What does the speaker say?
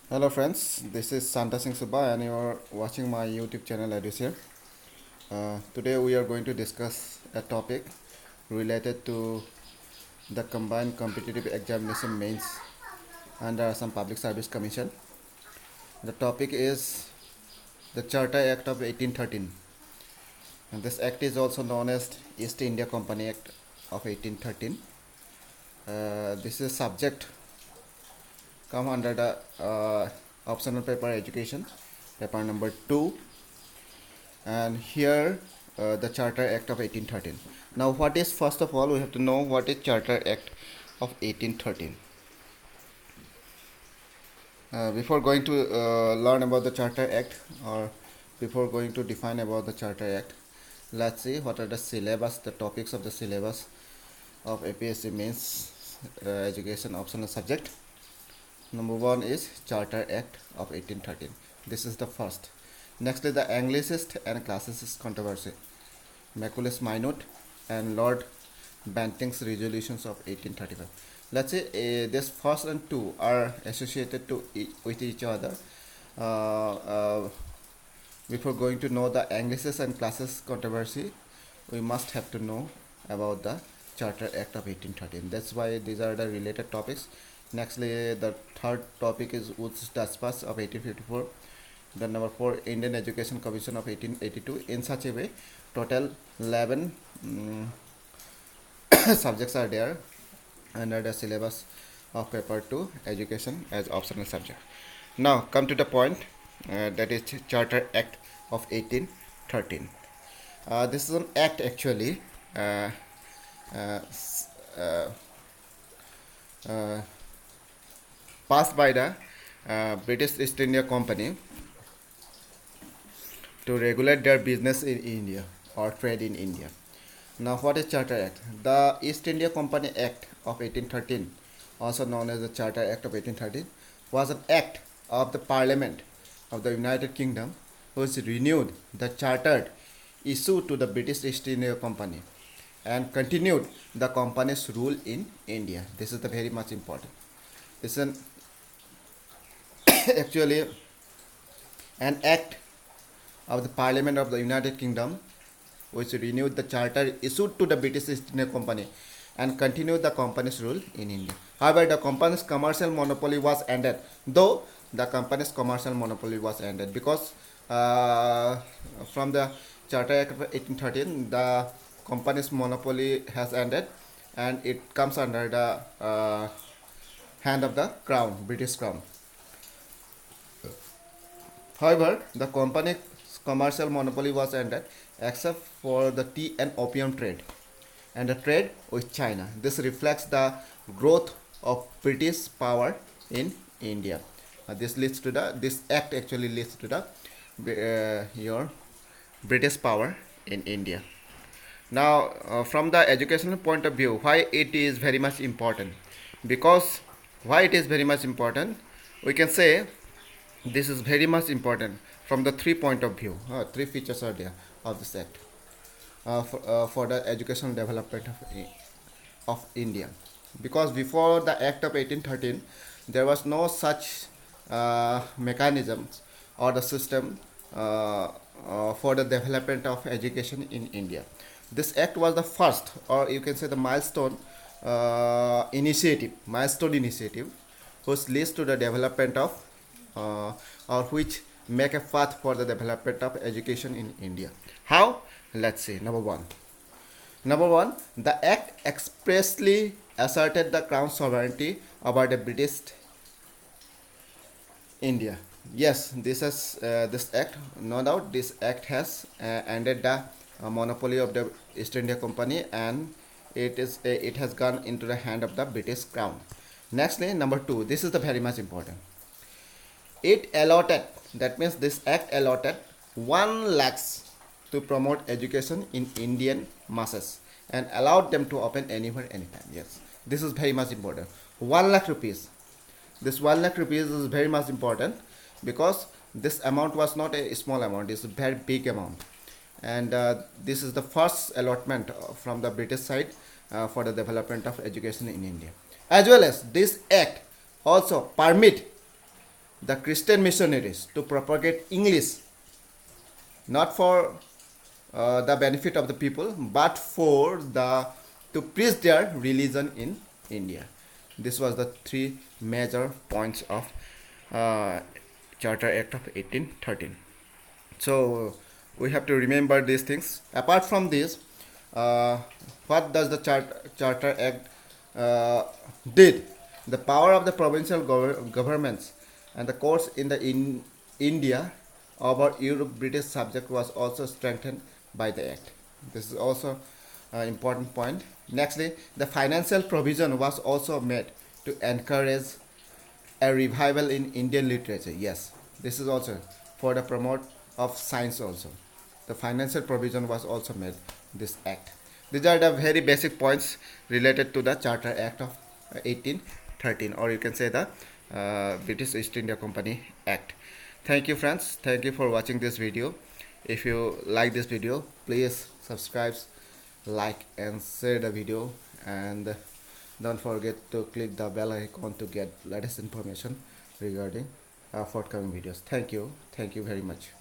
Hello friends, this is Santa Singh Subba and you are watching my YouTube channel Edus. Today we are going to discuss a topic related to the combined competitive examination mains under some public service commission. The topic is the Charter Act of 1813, and this act is also known as East India Company Act of 1813. This is subject come under the optional paper education, paper number 2, and here the Charter Act of 1813. Now what is, first of all we have to know what is Charter Act of 1813. Before going to learn about the Charter Act, or before going to define about the Charter Act, let's see what are the syllabus, the topics of the syllabus of APSC mains education optional subject. Number 1 is Charter Act of 1813. This is the first. Next is the Anglicist and Classicist controversy, Maculis Minute and Lord Banting's resolutions of 1835. Let's say this first and two are associated with each other. Before going to know the Anglicist and Classicist controversy, we must have to know about the Charter Act of 1813. That's why these are the related topics. Nextly, the third topic is Woods Dispatch of 1854. Then number 4, Indian Education Commission of 1882. In such a way, total 11 subjects are there under the syllabus of paper 2 education as optional subject. Now come to the point, that is Charter Act of 1813. This is an act actually passed by the British East India Company to regulate their business in India or trade in India. Now what is Charter Act? The East India Company Act of 1813, also known as the Charter Act of 1813, was an act of the Parliament of the United Kingdom which renewed the charter issued to the British East India Company and continued the company's rule in India. This is the very much important. This is an actually an act of the Parliament of the United Kingdom which renewed the charter issued to the British East India Company and continued the company's rule in India. However, the company's commercial monopoly was ended, though the company's commercial monopoly was ended because from the Charter Act of 1813, the company's monopoly has ended and it comes under the hand of the Crown, British Crown. However, the company's commercial monopoly was ended except for the tea and opium trade and the trade with China. This reflects the growth of British power in India. This act actually leads to the your British power in India. Now, from the educational point of view, why it is very much important? Because why it is very much important? We can say this is very much important from the three point of view. Three features are there of this act for the educational development of India. Because before the Act of 1813, there was no such mechanisms or the system for the development of education in India. This act was the first, or you can say the milestone initiative, which leads to the development of or which make a path for the development of education in India. How? Let's see. Number one, the act expressly asserted the crown sovereignty over the British India. Yes, this act, no doubt, this act has ended the monopoly of the East India Company, and it has gone into the hand of the British Crown. Nextly, number 2, this is the very much important. It allotted, that means this act allotted 1 lakhs to promote education in Indian masses and allowed them to open anywhere, anytime. Yes, this is very much important. 1 lakh rupees. This 1 lakh rupees is very much important because this amount was not a small amount, it's a very big amount. And this is the first allotment from the British side for the development of education in India. As well as this act also permit the Christian missionaries to propagate English, not for the benefit of the people, but for the to preach their religion in India. This was the three major points of uh, Charter Act of 1813. So we have to remember these things. Apart from this, uh, what does the Charter Act did? The power of the provincial governments and the courts in India over Europe British subject was also strengthened by the act. This is also an important point. Nextly, the financial provision was also made to encourage a revival in Indian literature. Yes, this is also for the promote of science also. The financial provision was also made this act. These are the very basic points related to the Charter Act of 1813, or you can say the British East India Company Act. Thank you friends. Thank you for watching this video. If you like this video, please subscribe, like and share the video, and don't forget to click the bell icon to get latest information regarding our forthcoming videos. Thank you very much.